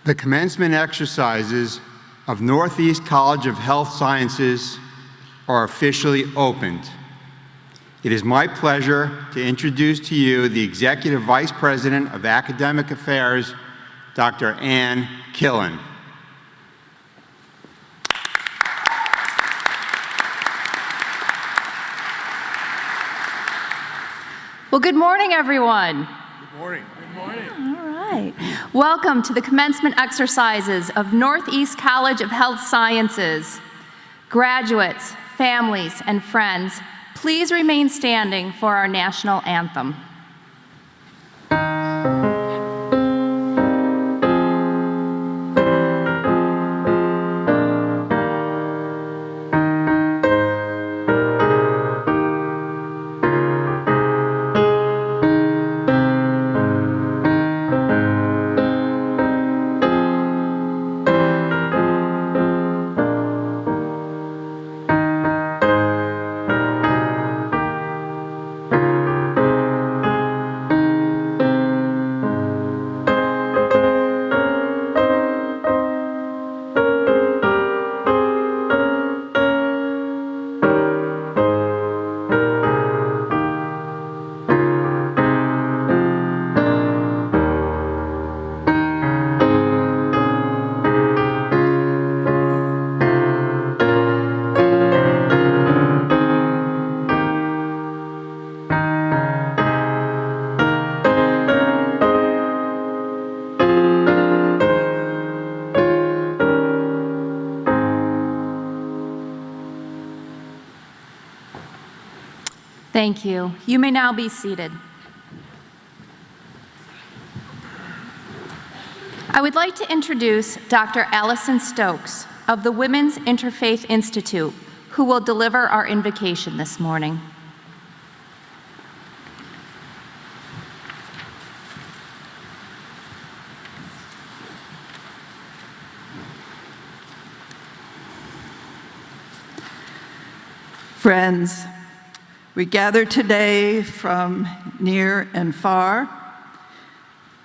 The commencement exercises of Northeast College of Health Sciences are officially opened. It is my pleasure to introduce to you the Executive Vice President of Academic Affairs, Dr. Ann Killen. Well, good morning, everyone. Good morning. Good morning. All right. Welcome to the commencement exercises of Northeast College of Health Sciences. Graduates, families, and friends, please remain standing for our national anthem. Thank you. You may now be seated. I would like to introduce Dr. Allison Stokes of the Women's Interfaith Institute, who will deliver our invocation this morning. Friends, we gather today from near and far,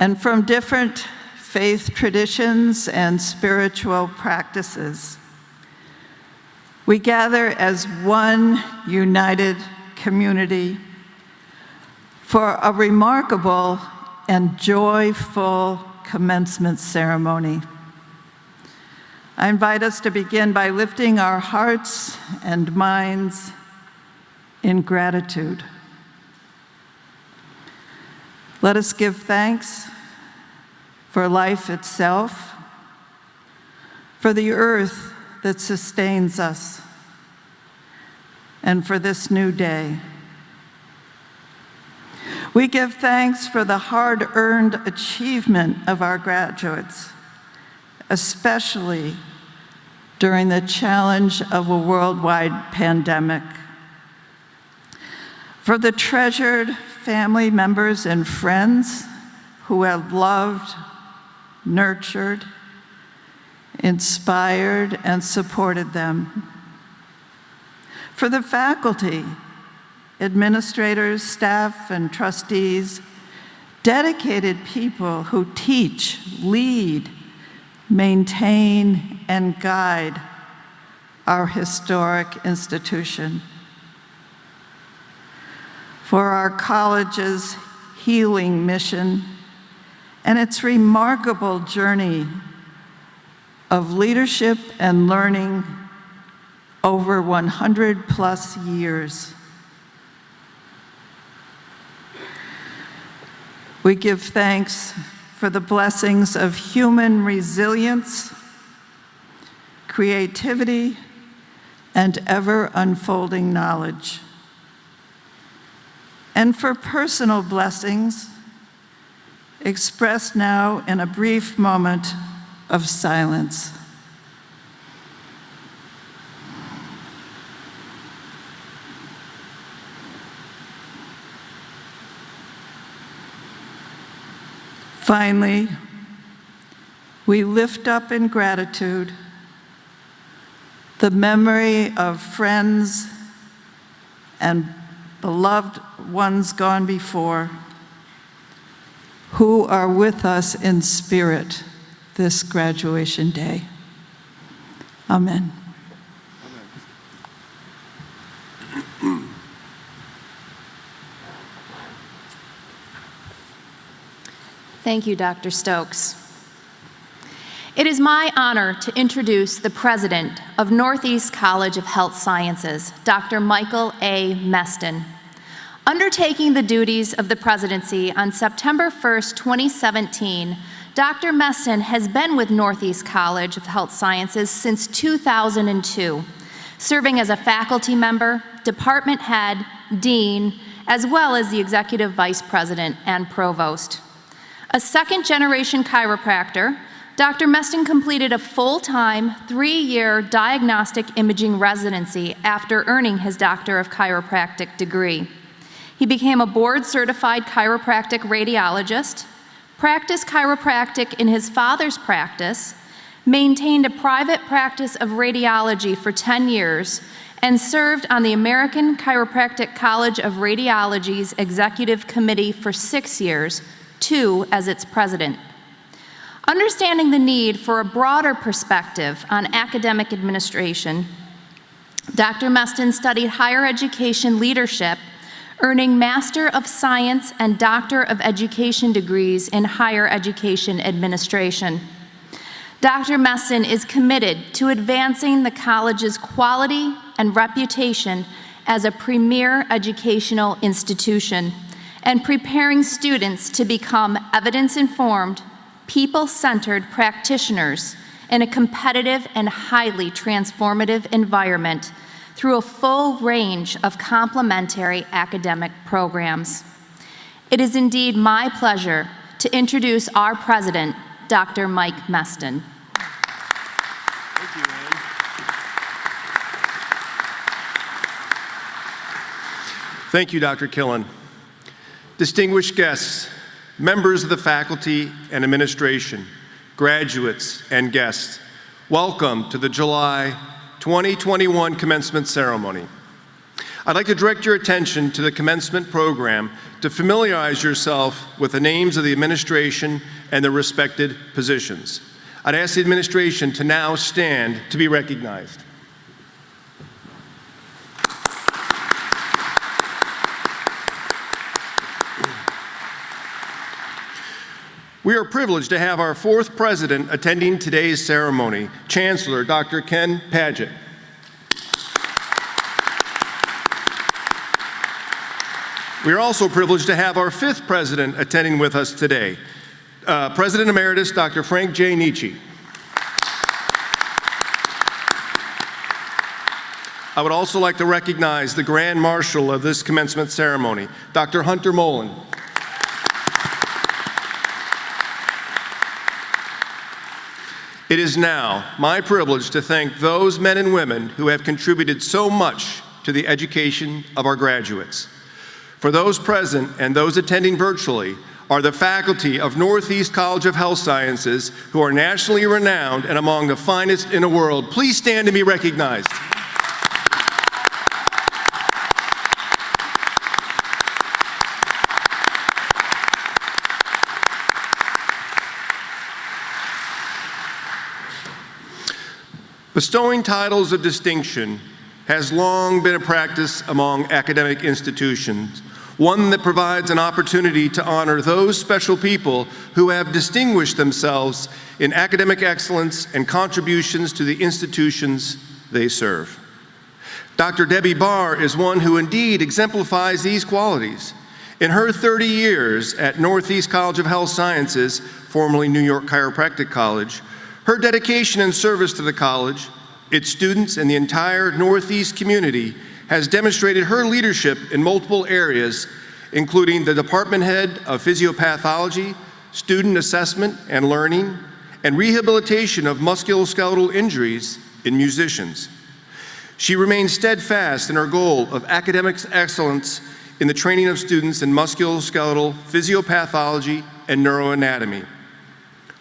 and from different faith traditions and spiritual practices. We gather as one united community for a remarkable and joyful commencement ceremony. I invite us to begin by lifting our hearts and minds in gratitude. Let us give thanks for life itself, for the earth that sustains us, and for this new day. We give thanks for the hard-earned achievement of our graduates, especially during the challenge of a worldwide pandemic. For the treasured family members and friends who have loved, nurtured, inspired, and supported them. For the faculty, administrators, staff, and trustees, dedicated people who teach, lead, maintain, and guide our historic institution. For our college's healing mission and its remarkable journey of leadership and learning over 100+ years. We give thanks for the blessings of human resilience, creativity, and ever-unfolding knowledge. And for personal blessings, expressed now in a brief moment of silence. Finally, we lift up in gratitude the memory of friends and beloved ones gone before who are with us in spirit this graduation day. Amen. Thank you, Dr. Stokes. It is my honor to introduce the president of Northeast College of Health Sciences, Dr. Michael A. Meston. Undertaking the duties of the presidency on September 1st, 2017, Dr. Meston has been with Northeast College of Health Sciences since 2002, serving as a faculty member, department head, dean, as well as the executive vice president and provost. A second-generation chiropractor, Dr. Meston completed a full-time, 3-year diagnostic imaging residency after earning his Doctor of Chiropractic degree. He became a board-certified chiropractic radiologist, practiced chiropractic in his father's practice, maintained a private practice of radiology for 10 years, and served on the American Chiropractic College of Radiology's Executive Committee for 6 years, 2 as its president. Understanding the need for a broader perspective on academic administration, Dr. Meston studied higher education leadership, earning Master of Science and Doctor of Education degrees in higher education administration. Dr. Meston is committed to advancing the college's quality and reputation as a premier educational institution and preparing students to become evidence-informed, people-centered practitioners in a competitive and highly transformative environment through a full range of complementary academic programs. It is indeed my pleasure to introduce our president, Dr. Mike Meston. Thank you, Ann. Thank you, Dr. Killen. Distinguished guests, members of the faculty and administration, graduates and guests, welcome to the July 2021 commencement ceremony. I'd like to direct your attention to the commencement program to familiarize yourself with the names of the administration and their respected positions. I'd ask the administration to now stand to be recognized. We are privileged to have our 4th president attending today's ceremony, Chancellor Dr. Ken Padgett. We are also privileged to have our 5th president attending with us today, President Emeritus Dr. Frank J. Nietzsche. I would also like to recognize the Grand Marshal of this commencement ceremony, Dr. Hunter Mullen. It is now my privilege to thank those men and women who have contributed so much to the education of our graduates. For those present and those attending virtually are the faculty of Northeast College of Health Sciences who are nationally renowned and among the finest in the world. Please stand to be recognized. Bestowing titles of distinction has long been a practice among academic institutions, one that provides an opportunity to honor those special people who have distinguished themselves in academic excellence and contributions to the institutions they serve. Dr. Debbie Barr is one who indeed exemplifies these qualities. In her 30 years at Northeast College of Health Sciences, formerly New York Chiropractic College, her dedication and service to the college, its students, and the entire Northeast community has demonstrated her leadership in multiple areas, including the department head of physiopathology, student assessment and learning, and rehabilitation of musculoskeletal injuries in musicians. She remains steadfast in her goal of academic excellence in the training of students in musculoskeletal physiopathology and neuroanatomy.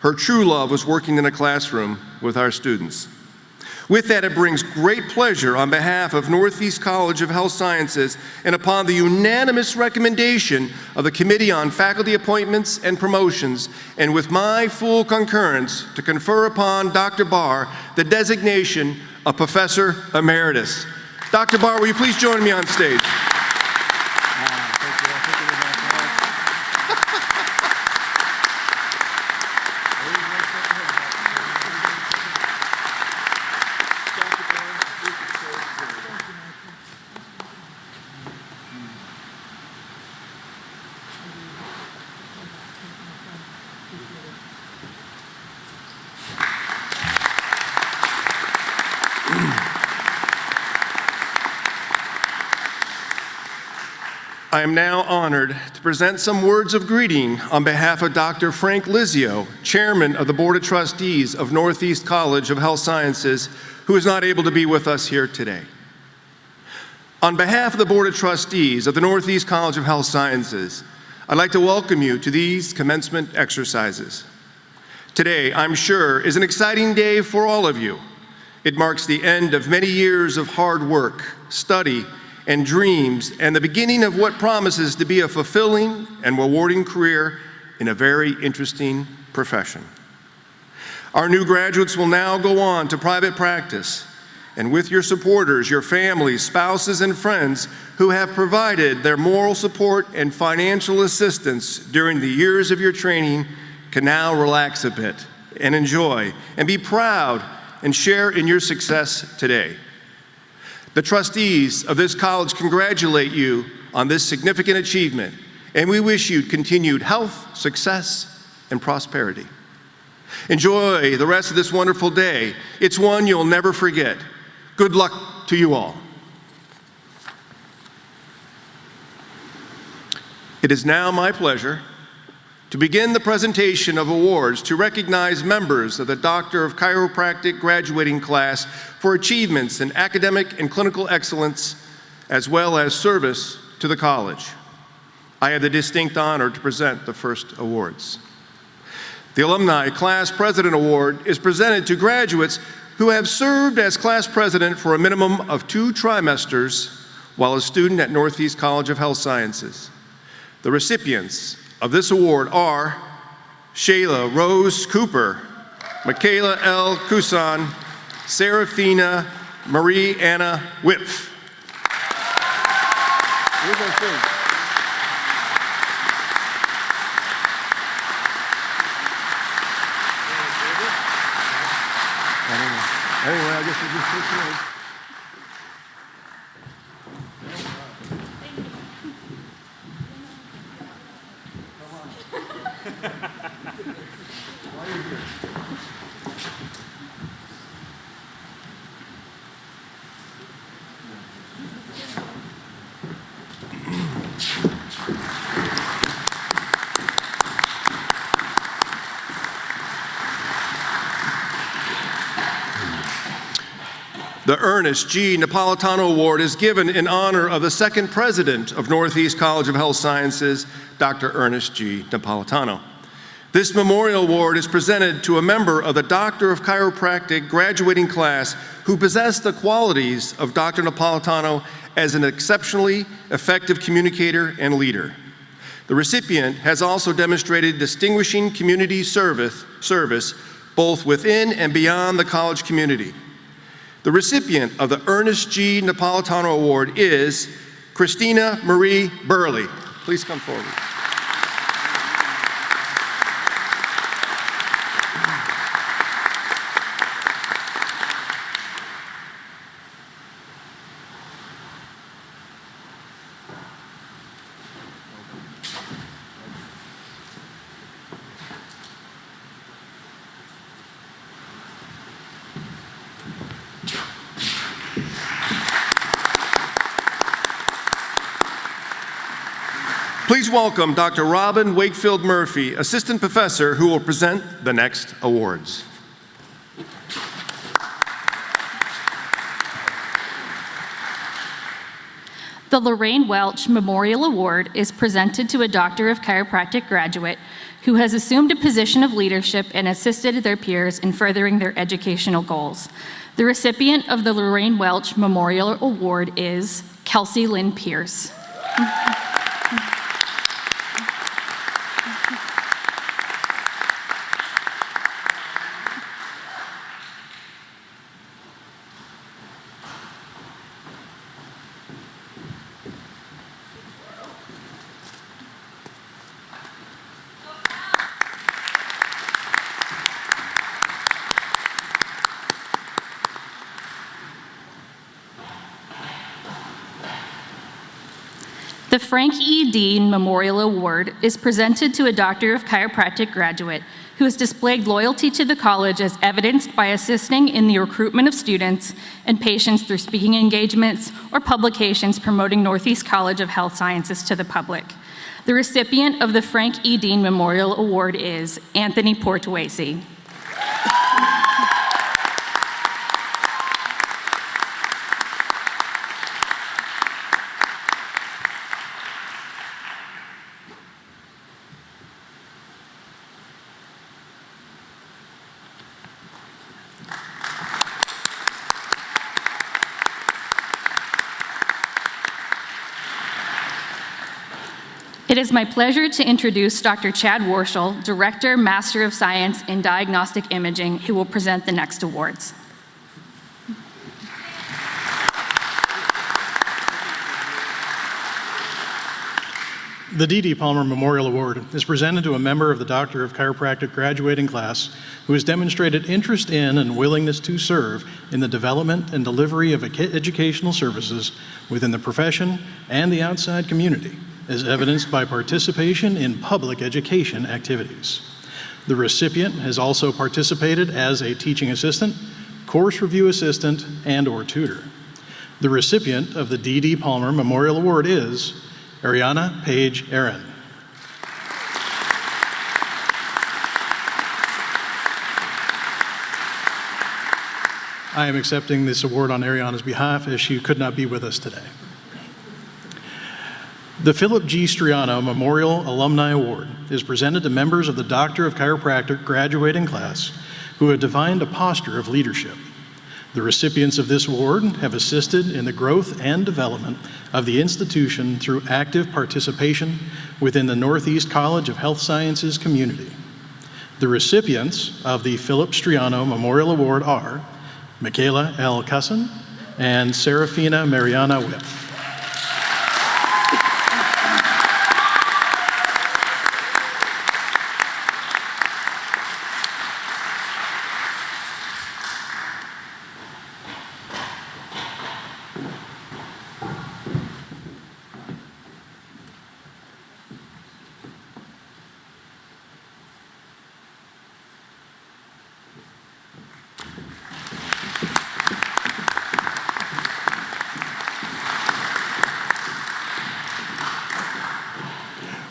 Her true love was working in a classroom with our students. With that, it brings great pleasure on behalf of Northeast College of Health Sciences and upon the unanimous recommendation of the Committee on Faculty Appointments and Promotions, and with my full concurrence, to confer upon Dr. Barr the designation of Professor Emeritus. Dr. Barr, will you please join me on stage? I am now honored to present some words of greeting on behalf of Dr. Frank Lizio, Chairman of the Board of Trustees of Northeast College of Health Sciences, who is not able to be with us here today. On behalf of the Board of Trustees of the Northeast College of Health Sciences, I'd like to welcome you to these commencement exercises. Today, I'm sure, is an exciting day for all of you. It marks the end of many years of hard work, study, and dreams, and the beginning of what promises to be a fulfilling and rewarding career in a very interesting profession. Our new graduates will now go on to private practice, and with your supporters, your families, spouses, and friends who have provided their moral support and financial assistance during the years of your training, can now relax a bit and enjoy and be proud and share in your success today. The trustees of this college congratulate you on this significant achievement, and we wish you continued health, success, and prosperity. Enjoy the rest of this wonderful day. It's one you'll never forget. Good luck to you all. It is now my pleasure to begin the presentation of awards to recognize members of the Doctor of Chiropractic graduating class for achievements in academic and clinical excellence, as well as service to the college. I have the distinct honor to present the first awards. The Alumni Class President Award is presented to graduates who have served as class president for a minimum of 2 trimesters while a student at Northeast College of Health Sciences. The recipients of this award are Shayla Rose Cooper, Michaela L. Kusan, Serafina Marie Anna Whipf. Anyway, I guess we'll just take yours. The Ernest G. Napolitano Award is given in honor of the second president of Northeast College of Health Sciences, Dr. Ernest G. Napolitano. This memorial award is presented to a member of the Doctor of Chiropractic graduating class who possessed the qualities of Dr. Napolitano as an exceptionally effective communicator and leader. The recipient has also demonstrated distinguishing community service both within and beyond the college community. The recipient of the Ernest G. Napolitano Award is Christina Marie Burley. Please come forward. Please welcome Dr. Robin Wakefield Murphy, Assistant Professor, who will present the next awards. The Lorraine Welch Memorial Award is presented to a Doctor of Chiropractic graduate who has assumed a position of leadership and assisted their peers in furthering their educational goals. The recipient of the Lorraine Welch Memorial Award is Kelsey Lynn Pierce. The Frank E. Dean Memorial Award is presented to a Doctor of Chiropractic graduate who has displayed loyalty to the college as evidenced by assisting in the recruitment of students and patients through speaking engagements or publications promoting Northeast College of Health Sciences to the public. The recipient of the Frank E. Dean Memorial Award is Anthony Portuesi. It is my pleasure to introduce Dr. Chad Warshel, Director, Master of Science in Diagnostic Imaging, who will present the next awards. The D.D. Palmer Memorial Award is presented to a member of the Doctor of Chiropractic graduating class who has demonstrated interest in and willingness to serve in the development and delivery of educational services within the profession and the outside community, as evidenced by participation in public education activities. The recipient has also participated as a teaching assistant, course review assistant, and/or tutor. The recipient of the D.D. Palmer Memorial Award is Ariana Page Aaron. I am accepting this award on Ariana's behalf as she could not be with us today. The Philip G. Striano Memorial Alumni Award is presented to members of the Doctor of Chiropractic graduating class who have defined a posture of leadership. The recipients of this award have assisted in the growth and development of the institution through active participation within the Northeast College of Health Sciences community. The recipients of the Philip Striano Memorial Award are Michaela L. Cusson and Serafina Mariana Whip.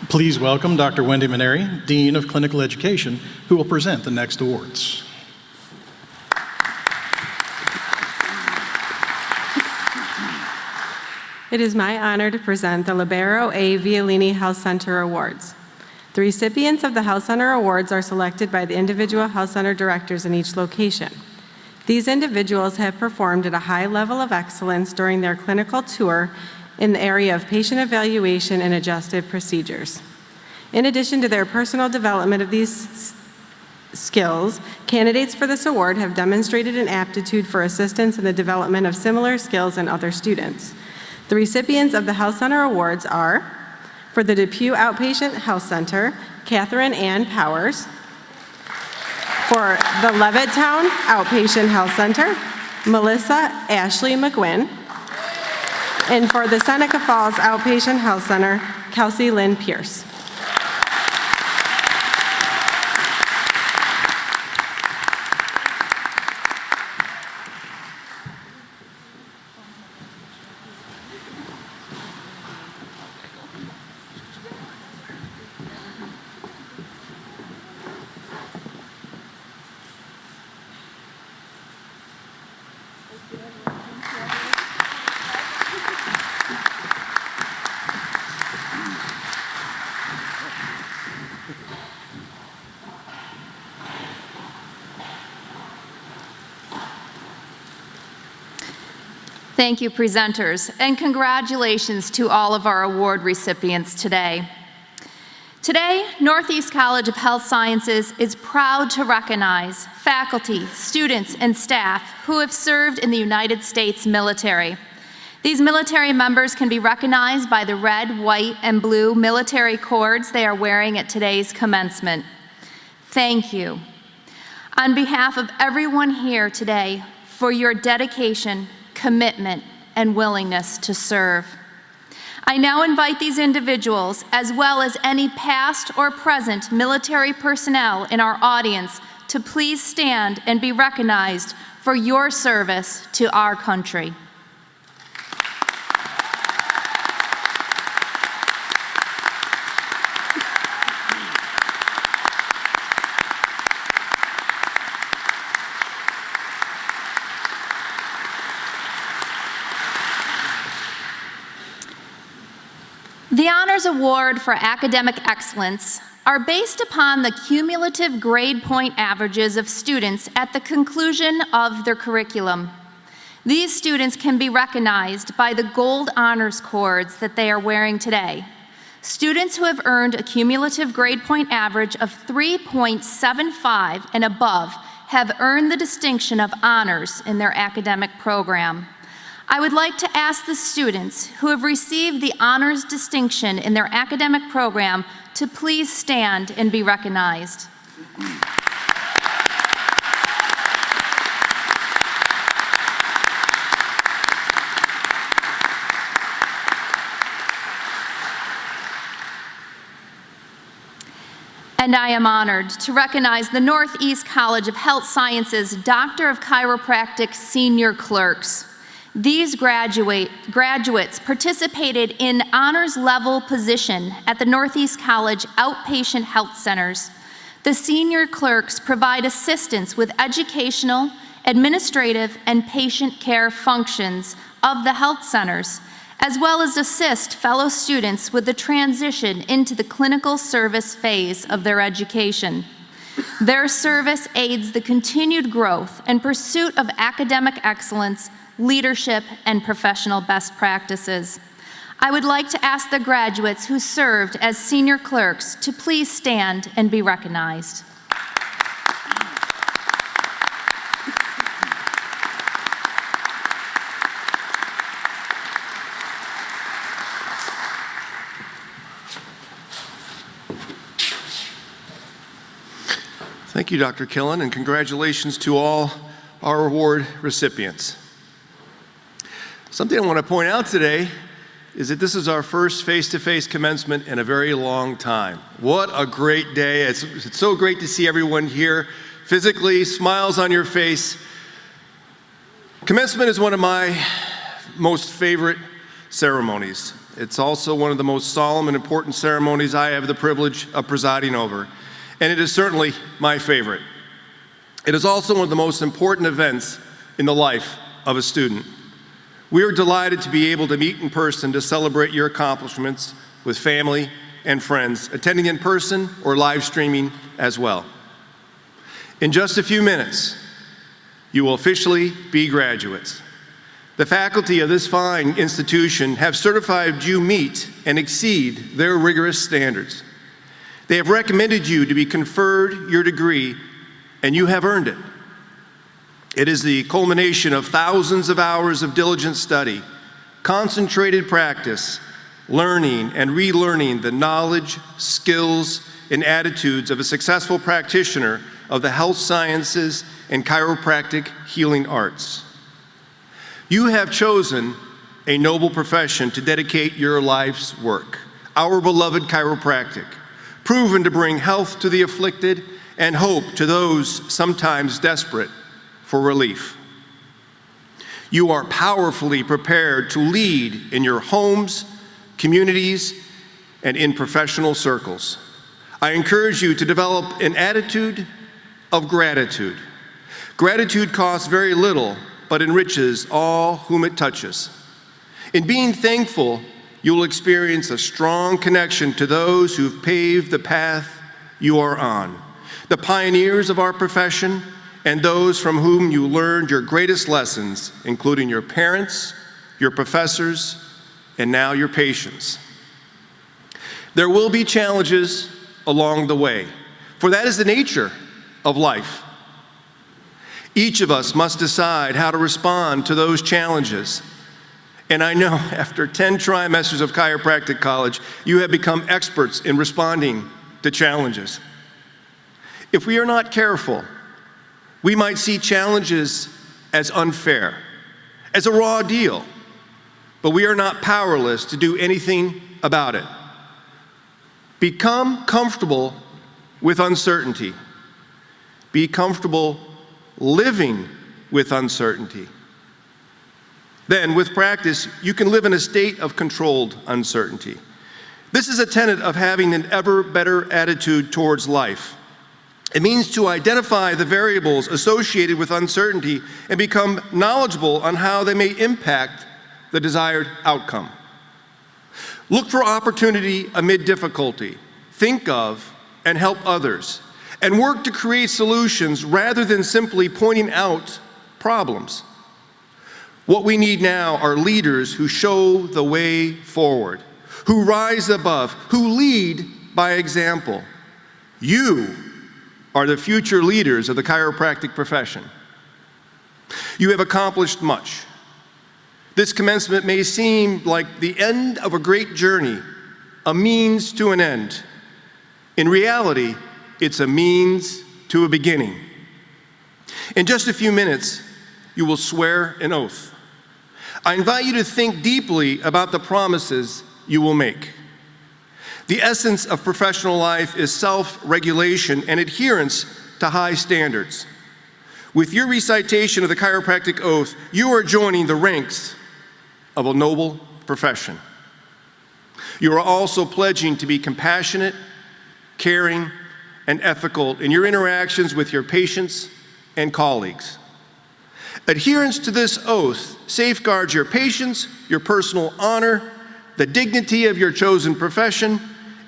Please welcome Dr. Wendy Maneri, Dean of Clinical Education, who will present the next awards. It is my honor to present the Libero A. Violini Health Center Awards. The recipients of the Health Center Awards are selected by the individual Health Center directors in each location. These individuals have performed at a high level of excellence during their clinical tour in the area of patient evaluation and adjustive procedures. In addition to their personal development of these skills, candidates for this award have demonstrated an aptitude for assistance in the development of similar skills in other students. The recipients of the Health Center Awards are, for the Depew Outpatient Health Center, Catherine Ann Powers. For the Levittown Outpatient Health Center, Melissa Ashley McGuinn. And for the Seneca Falls Outpatient Health Center, Kelsey Lynn Pierce. Thank you, presenters, and congratulations to all of our award recipients today. Today, Northeast College of Health Sciences is proud to recognize faculty, students, and staff who have served in the United States military. These military members can be recognized by the red, white, and blue military cords they are wearing at today's commencement. Thank you. On behalf of everyone here today, for your dedication, commitment, and willingness to serve. I now invite these individuals, as well as any past or present military personnel in our audience, to please stand and be recognized for your service to our country. The Honors Award for Academic Excellence are based upon the cumulative grade point averages of students at the conclusion of their curriculum. These students can be recognized by the gold honors cords that they are wearing today. Students who have earned a cumulative grade point average of 3.75 and above have earned the distinction of honors in their academic program. I would like to ask the students who have received the honors distinction in their academic program to please stand and be recognized. And I am honored to recognize the Northeast College of Health Sciences Doctor of Chiropractic senior clerks. These graduates participated in honors level position at the Northeast College outpatient health centers. The senior clerks provide assistance with educational, administrative, and patient care functions of the health centers, as well as assist fellow students with the transition into the clinical service phase of their education. Their service aids the continued growth and pursuit of academic excellence, leadership, and professional best practices. I would like to ask the graduates who served as senior clerks to please stand and be recognized. Thank you, Dr. Killen, and congratulations to all our award recipients. Something I want to point out today is that this is our first face-to-face commencement in a very long time. What a great day. It's so great to see everyone here physically, smiles on your face. Commencement is one of my most favorite ceremonies. It's also one of the most solemn and important ceremonies I have the privilege of presiding over, and it is certainly my favorite. It is also one of the most important events in the life of a student. We are delighted to be able to meet in person to celebrate your accomplishments with family and friends, attending in person or live streaming as well. In just a few minutes, you will officially be graduates. The faculty of this fine institution have certified you meet and exceed their rigorous standards. They have recommended you to be conferred your degree, and you have earned it. It is the culmination of thousands of hours of diligent study, concentrated practice, learning and relearning the knowledge, skills, and attitudes of a successful practitioner of the health sciences and chiropractic healing arts. You have chosen a noble profession to dedicate your life's work, our beloved chiropractic, proven to bring health to the afflicted and hope to those sometimes desperate for relief. You are powerfully prepared to lead in your homes, communities, and in professional circles. I encourage you to develop an attitude of gratitude. Gratitude costs very little, but enriches all whom it touches. In being thankful, you will experience a strong connection to those who've paved the path you are on, the pioneers of our profession, and those from whom you learned your greatest lessons, including your parents, your professors, and now your patients. There will be challenges along the way, for that is the nature of life. Each of us must decide how to respond to those challenges. And I know after 10 trimesters of chiropractic college, you have become experts in responding to challenges. If we are not careful, we might see challenges as unfair, as a raw deal, but we are not powerless to do anything about it. Become comfortable with uncertainty. Be comfortable living with uncertainty. Then, with practice, you can live in a state of controlled uncertainty. This is a tenet of having an ever better attitude towards life. It means to identify the variables associated with uncertainty and become knowledgeable on how they may impact the desired outcome. Look for opportunity amid difficulty. Think of and help others, and work to create solutions rather than simply pointing out problems. What we need now are leaders who show the way forward, who rise above, who lead by example. You are the future leaders of the chiropractic profession. You have accomplished much. This commencement may seem like the end of a great journey, a means to an end. In reality, it's a means to a beginning. In just a few minutes, you will swear an oath. I invite you to think deeply about the promises you will make. The essence of professional life is self-regulation and adherence to high standards. With your recitation of the Chiropractic Oath, you are joining the ranks of a noble profession. You are also pledging to be compassionate, caring, and ethical in your interactions with your patients and colleagues. Adherence to this oath safeguards your patients, your personal honor, the dignity of your chosen profession,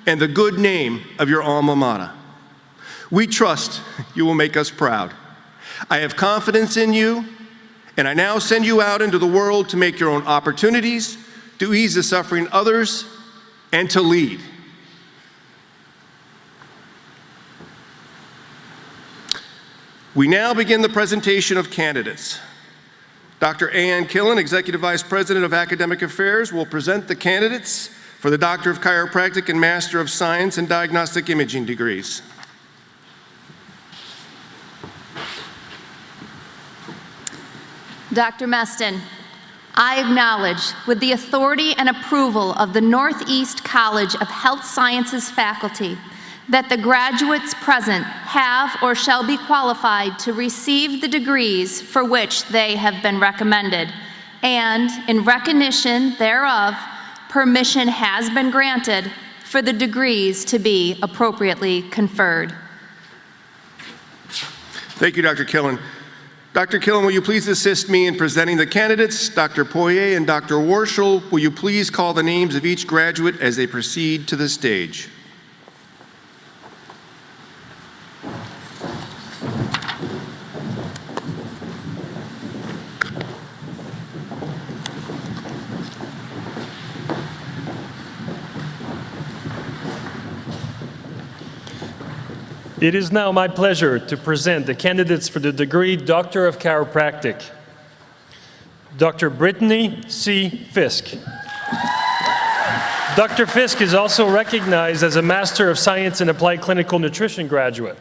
and the good name of your alma mater. We trust you will make us proud. I have confidence in you, and I now send you out into the world to make your own opportunities, to ease the suffering of others, and to lead. We now begin the presentation of candidates. Dr. Ann Killen, Executive Vice President of Academic Affairs, will present the candidates for the Doctor of Chiropractic and Master of Science in Diagnostic Imaging degrees. Dr. Meston, I acknowledge, with the authority and approval of the Northeast College of Health Sciences faculty, that the graduates present have or shall be qualified to receive the degrees for which they have been recommended, and in recognition thereof, permission has been granted for the degrees to be appropriately conferred. Thank you, Dr. Killen. Dr. Killen, will you please assist me in presenting the candidates? Dr. Poirier and Dr. Warshel, will you please call the names of each graduate as they proceed to the stage? It is now my pleasure to present the candidates for the degree Doctor of Chiropractic. Dr. Brittany C. Fisk. Dr. Fisk is also recognized as a Master of Science in Applied Clinical Nutrition graduate.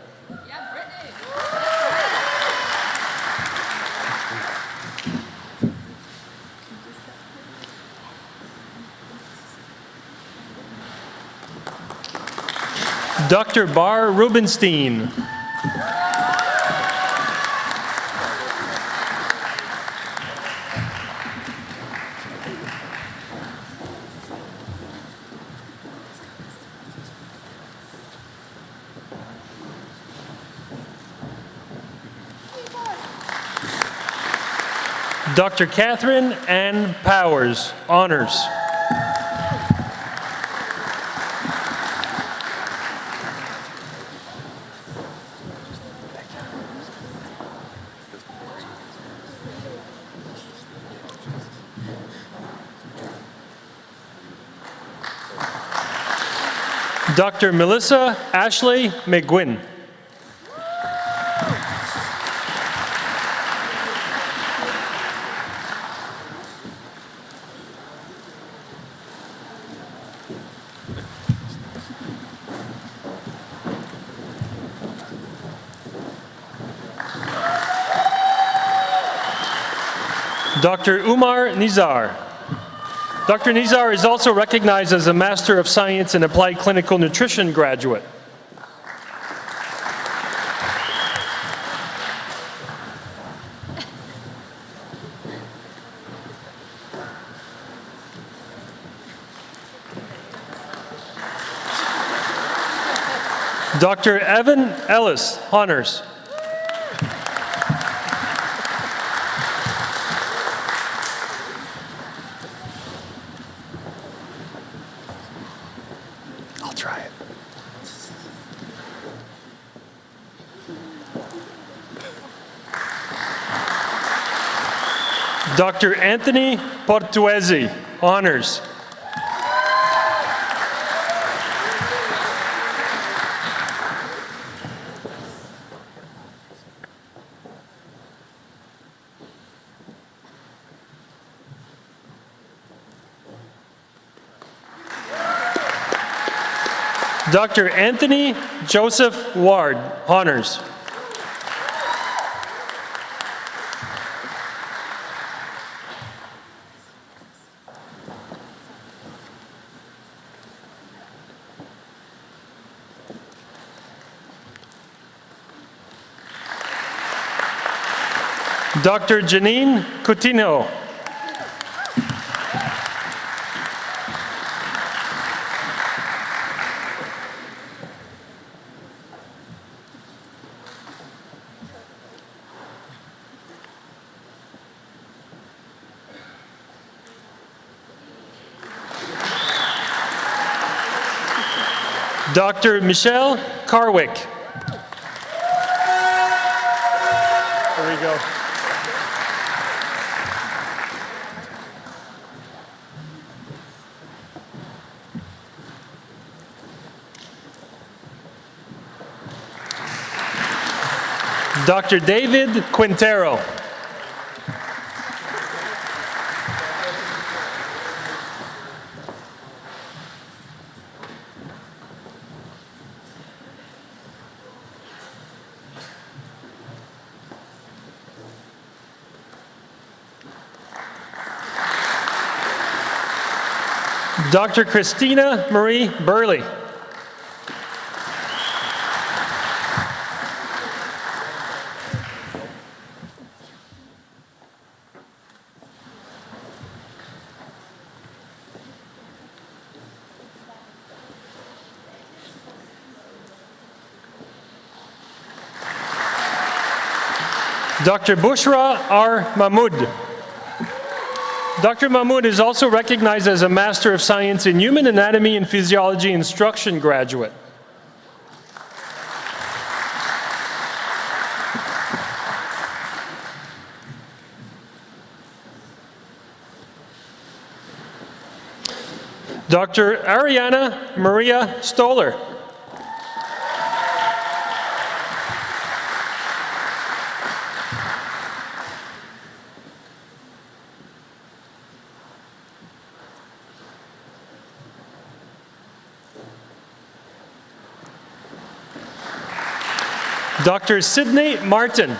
Dr. Bar Rubenstein. Dr. Catherine Ann Powers, honors. Dr. Melissa Ashley McGuinn. Dr. Umar Nizar. Dr. Nizar is also recognized as a Master of Science in Applied Clinical Nutrition graduate. Dr. Evan Ellis, honors. I'll try it. Dr. Anthony Portuesi, honors. Dr. Anthony Joseph Ward, honors. Dr. Janine Coutinho. Dr. Michelle Carwick. There we go. Dr. David Quintero. Dr. Christina Marie Burley. Dr. Bushra R. Mahmood. Dr. Mahmood is also recognized as a Master of Science in Human Anatomy and Physiology instruction graduate. Dr. Ariana Maria Stoller. Dr. Sydney Martin.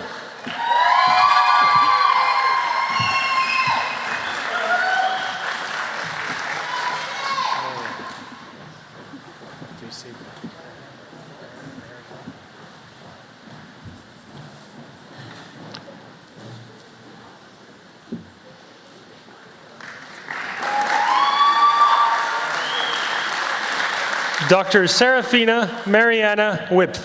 Dr. Serafina Mariana Whip.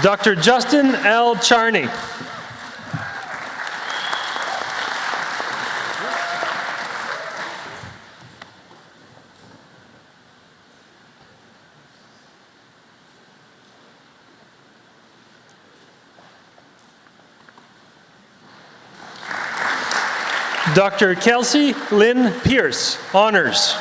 Dr. Justin L. Charney. Dr. Kelsey Lynn Pierce, honors.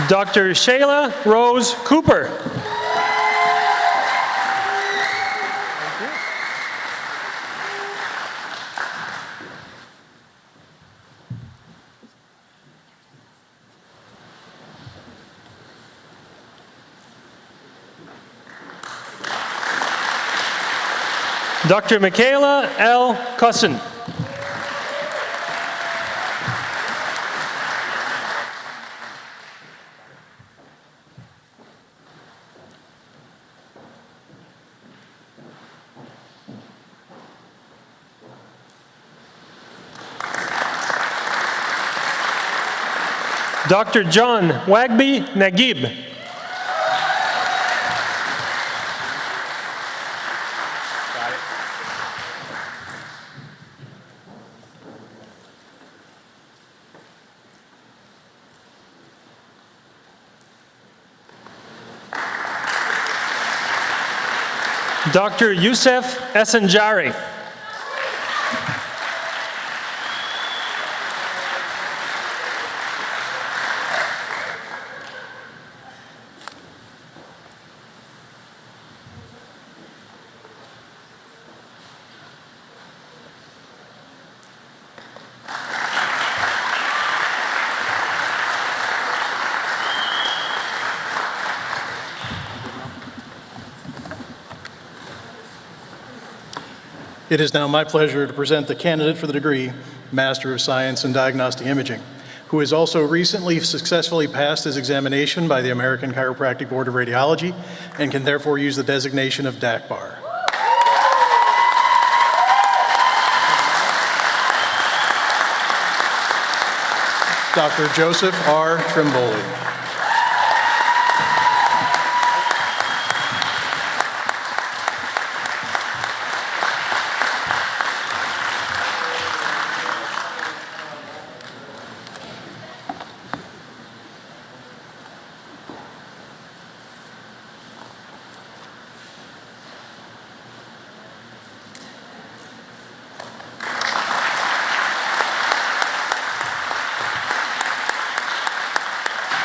Dr. Shayla Rose Cooper. Dr. Michaela L. Cusson. Dr. John Wagby Nagib. Dr. Youssef Essenjari. It is now my pleasure to present the candidate for the degree Master of Science in Diagnostic Imaging, who has also recently successfully passed his examination by the American Chiropractic Board of Radiology and can therefore use the designation of DACBAR. Dr. Joseph R. Trimboli.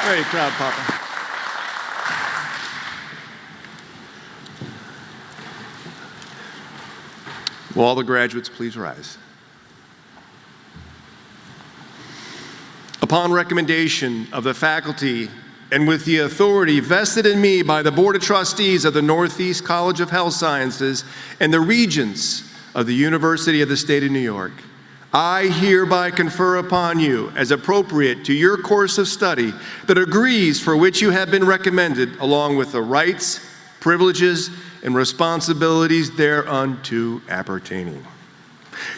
Very proud, Papa. Will all the graduates please rise? Upon recommendation of the faculty and with the authority vested in me by the Board of Trustees of the Northeast College of Health Sciences and the Regents of the University of the State of New York, I hereby confer upon you, as appropriate to your course of study, the degrees for which you have been recommended, along with the rights, privileges, and responsibilities thereunto appertaining.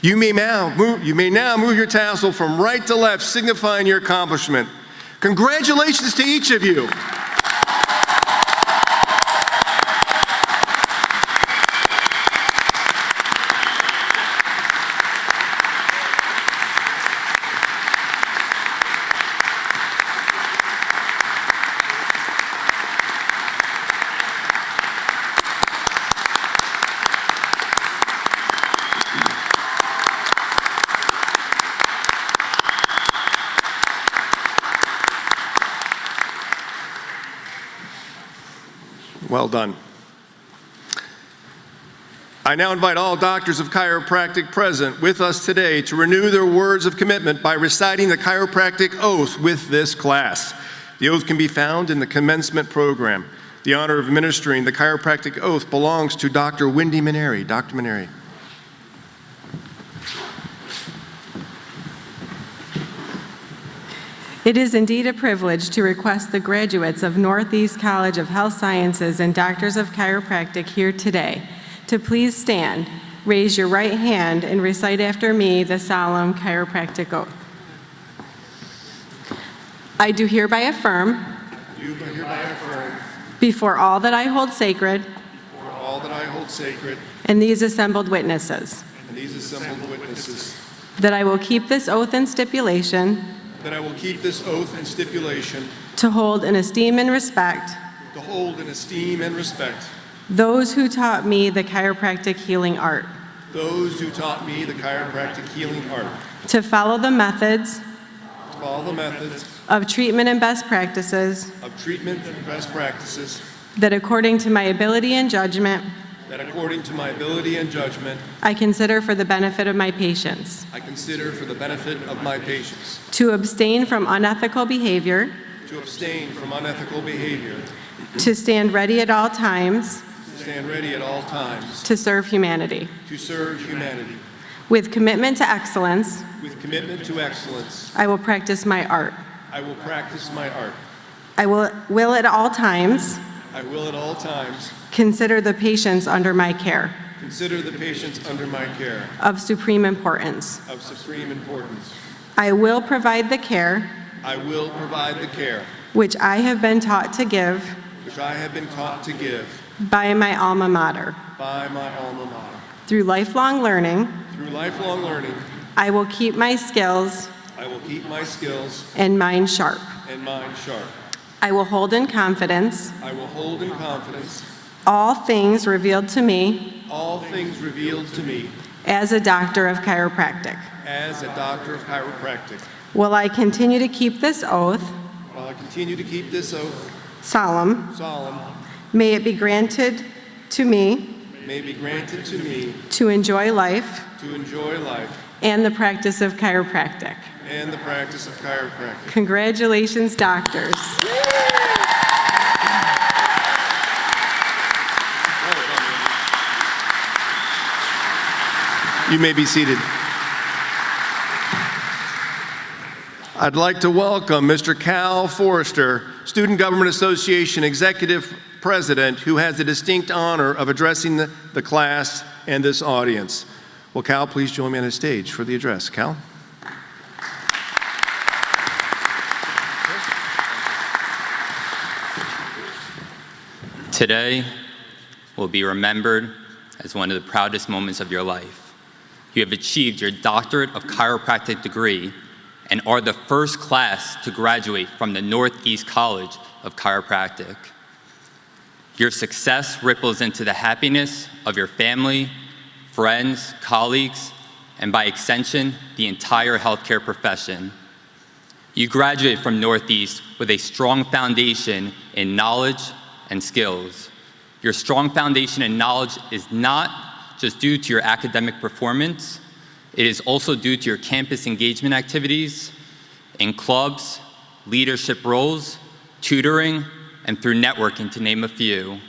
You may now move your tassel from right to left, signifying your accomplishment. Congratulations to each of you. Well done. I now invite all doctors of chiropractic present with us today to renew their words of commitment by reciting the Chiropractic Oath with this class. The oath can be found in the Commencement program. The honor of administering the Chiropractic Oath belongs to Dr. Wendy Maneri. Dr. Maneri. It is indeed a privilege to request the graduates of Northeast College of Health Sciences and Doctors of Chiropractic here today to please stand, raise your right hand, and recite after me the Solemn Chiropractic Oath. I do hereby affirm before all that I hold sacred and these assembled witnesses and these assembled witnesses, that I will keep this oath and stipulation that I will keep this oath and stipulation to hold in esteem and respect to hold in esteem and respect those who taught me the chiropractic healing art, those who taught me the chiropractic healing art, to follow the methods of treatment and best practices that according to my ability and judgment I consider for the benefit of my patients, to abstain from unethical behavior, to stand ready at all times to serve humanity. With commitment to excellence, I will practice my art. I will at all times consider the patients under my care of supreme importance. I will provide the care which I have been taught to give by my alma mater. Through lifelong learning, I will keep my skills and mind sharp. I will hold in confidence all things revealed to me as a doctor of chiropractic. Will I continue to keep this oath solemn? May it be granted to me to enjoy life and the practice of chiropractic. Congratulations, doctors. You may be seated. I'd like to welcome Mr. Cal Forrester, Student Government Association Executive President, who has the distinct honor of addressing the class and this audience. Will Cal please join me on the stage for the address? Cal? Today will be remembered as one of the proudest moments of your life. You have achieved your Doctorate of Chiropractic degree and are the first class to graduate from the Northeast College of Chiropractic. Your success ripples into the happiness of your family, friends, colleagues, and by extension, the entire healthcare profession. You graduate from Northeast with a strong foundation in knowledge and skills. Your strong foundation in knowledge is not just due to your academic performance, it is also due to your campus engagement activities in clubs, leadership roles, tutoring, and through networking, to name a few.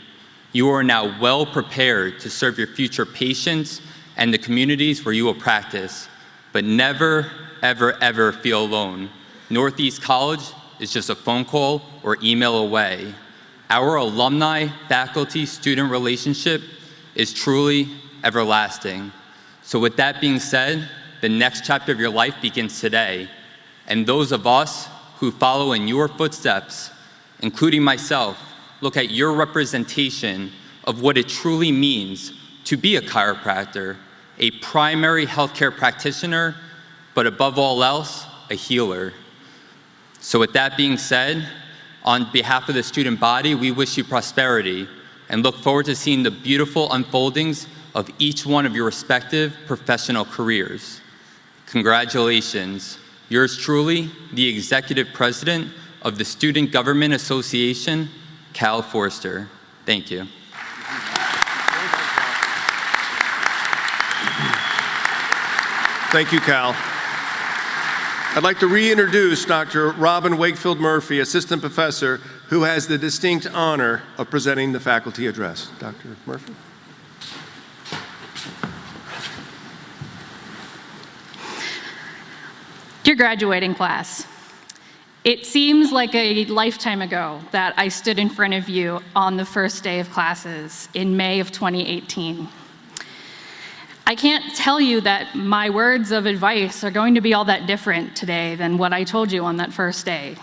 You are now well prepared to serve your future patients and the communities where you will practice, but never, ever, ever feel alone. Northeast College is just a phone call or email away. Our alumni, faculty, student relationship is truly everlasting. So with that being said, the next chapter of your life begins today. And those of us who follow in your footsteps, including myself, look at your representation of what it truly means to be a chiropractor, a primary healthcare practitioner, but above all else, a healer. So with that being said, on behalf of the student body, we wish you prosperity and look forward to seeing the beautiful unfoldings of each one of your respective professional careers. Congratulations. Yours truly, the Executive President of the Student Government Association, Cal Forrester. Thank you. Thank you, Cal. I'd like to reintroduce Dr. Robin Wakefield Murphy, Assistant Professor, who has the distinct honor of presenting the faculty address. Dr. Murphy. Dear graduating class, it seems like a lifetime ago that I stood in front of you on the first day of classes in May of 2018. I can't tell you that my words of advice are going to be all that different today than what I told you on that first day.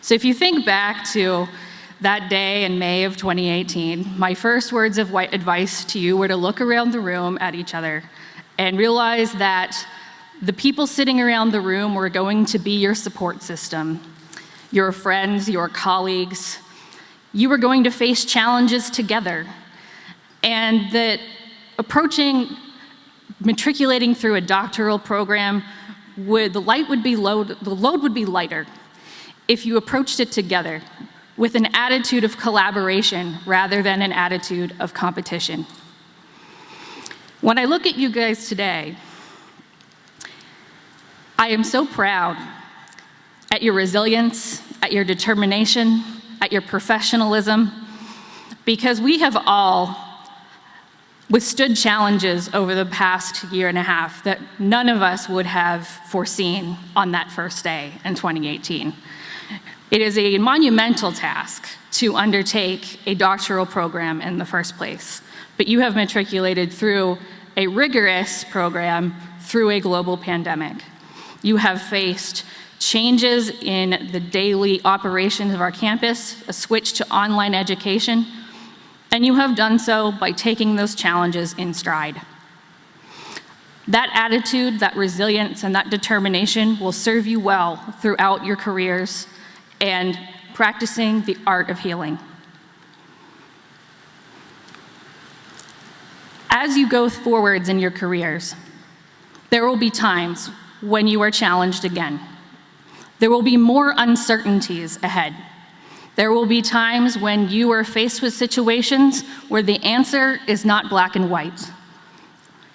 So if you think back to that day in May of 2018, my first words of advice to you were to look around the room at each other and realize that the people sitting around the room were going to be your support system, your friends, your colleagues. You were going to face challenges together, and that matriculating through a doctoral program, the load would be lighter if you approached it together with an attitude of collaboration rather than an attitude of competition. When I look at you guys today, I am so proud at your resilience, at your determination, at your professionalism, because we have all withstood challenges over the past year and a half that none of us would have foreseen on that first day in 2018. It is a monumental task to undertake a doctoral program in the first place, but you have matriculated through a rigorous program through a global pandemic. You have faced changes in the daily operations of our campus, a switch to online education, and you have done so by taking those challenges in stride. That attitude, that resilience, and that determination will serve you well throughout your careers and practicing the art of healing. As you go forwards in your careers, there will be times when you are challenged again. There will be more uncertainties ahead. There will be times when you are faced with situations where the answer is not black and white.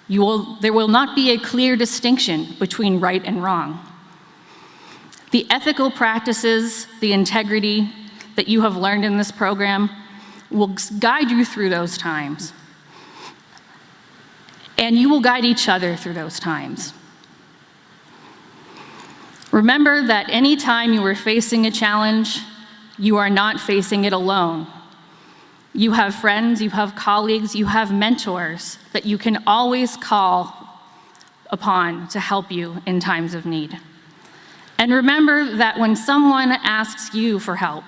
There will not be a clear distinction between right and wrong. The ethical practices, the integrity that you have learned in this program will guide you through those times. And you will guide each other through those times. Remember that any time you are facing a challenge, you are not facing it alone. You have friends, you have colleagues, you have mentors that you can always call upon to help you in times of need. And remember that when someone asks you for help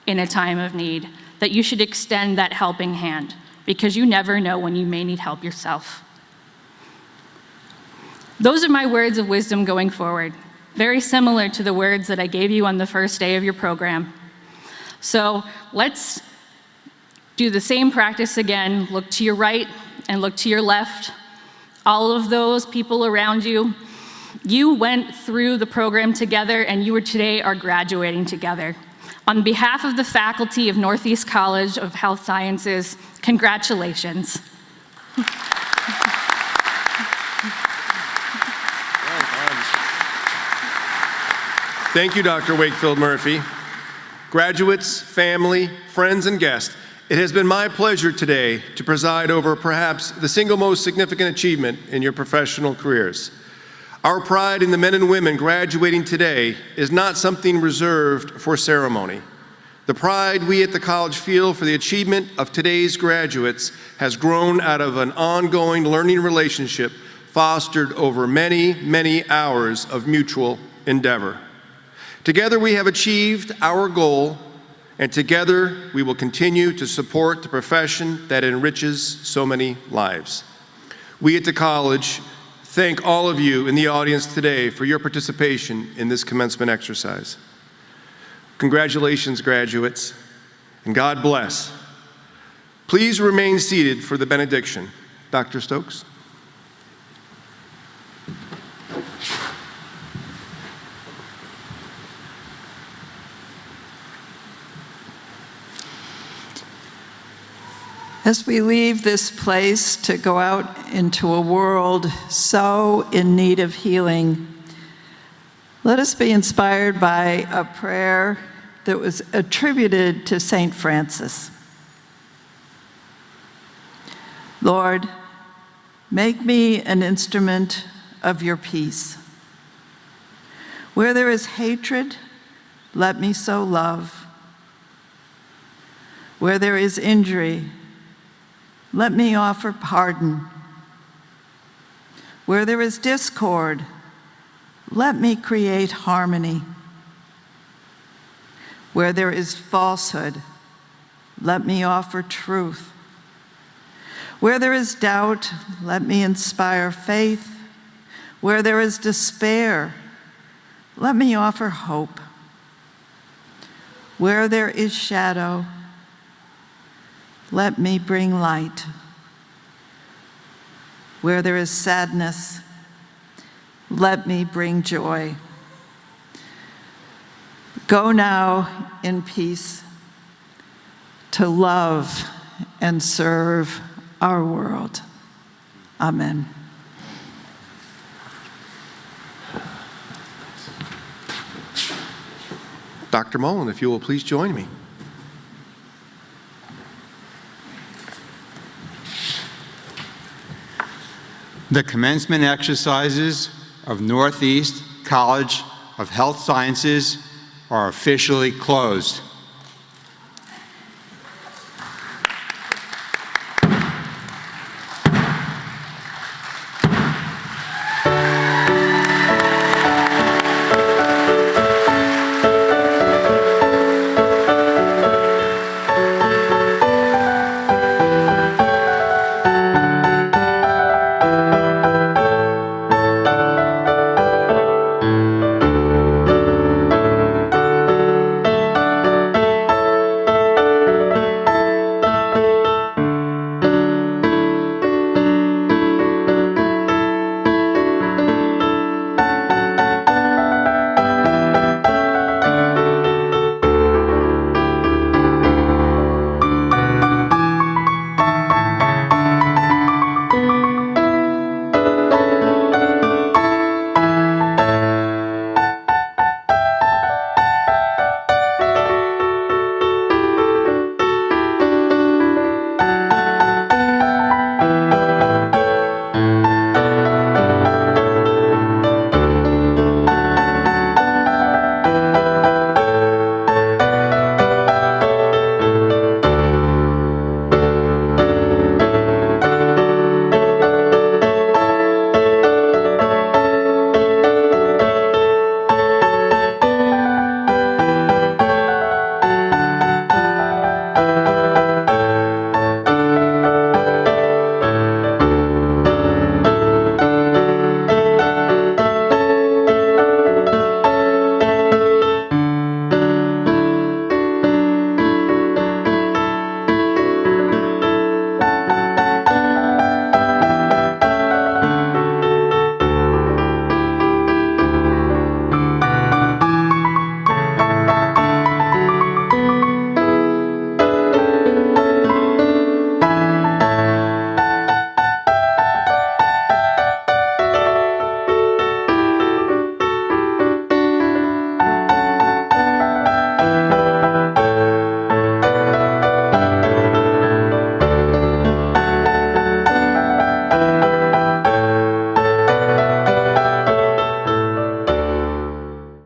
in a time of need, that you should extend that helping hand, because you never know when you may need help yourself. Those are my words of wisdom going forward, very similar to the words that I gave you on the first day of your program. So let's do the same practice again. Look to your right and look to your left. All of those people around you, you went through the program together, and you today are graduating together. On behalf of the faculty of Northeast College of Health Sciences, congratulations. Thank you, Dr. Wakefield Murphy. Graduates, family, friends, and guests, it has been my pleasure today to preside over perhaps the single most significant achievement in your professional careers. Our pride in the men and women graduating today is not something reserved for ceremony. The pride we at the college feel for the achievement of today's graduates has grown out of an ongoing learning relationship fostered over many, many hours of mutual endeavor. Together we have achieved our goal, and together we will continue to support the profession that enriches so many lives. We at the college thank all of you in the audience today for your participation in this commencement exercise. Congratulations, graduates, and God bless. Please remain seated for the benediction. Dr. Stokes. As we leave this place to go out into a world so in need of healing, let us be inspired by a prayer that was attributed to St. Francis. Lord, make me an instrument of your peace. Where there is hatred, let me sow love. Where there is injury, let me offer pardon. Where there is discord, let me create harmony. Where there is falsehood, let me offer truth. Where there is doubt, let me inspire faith. Where there is despair, let me offer hope. Where there is shadow, let me bring light. Where there is sadness, let me bring joy. Go now in peace to love and serve our world. Amen. Dr. Mullen, if you will please join me. The commencement exercises of Northeast College of Health Sciences are officially closed.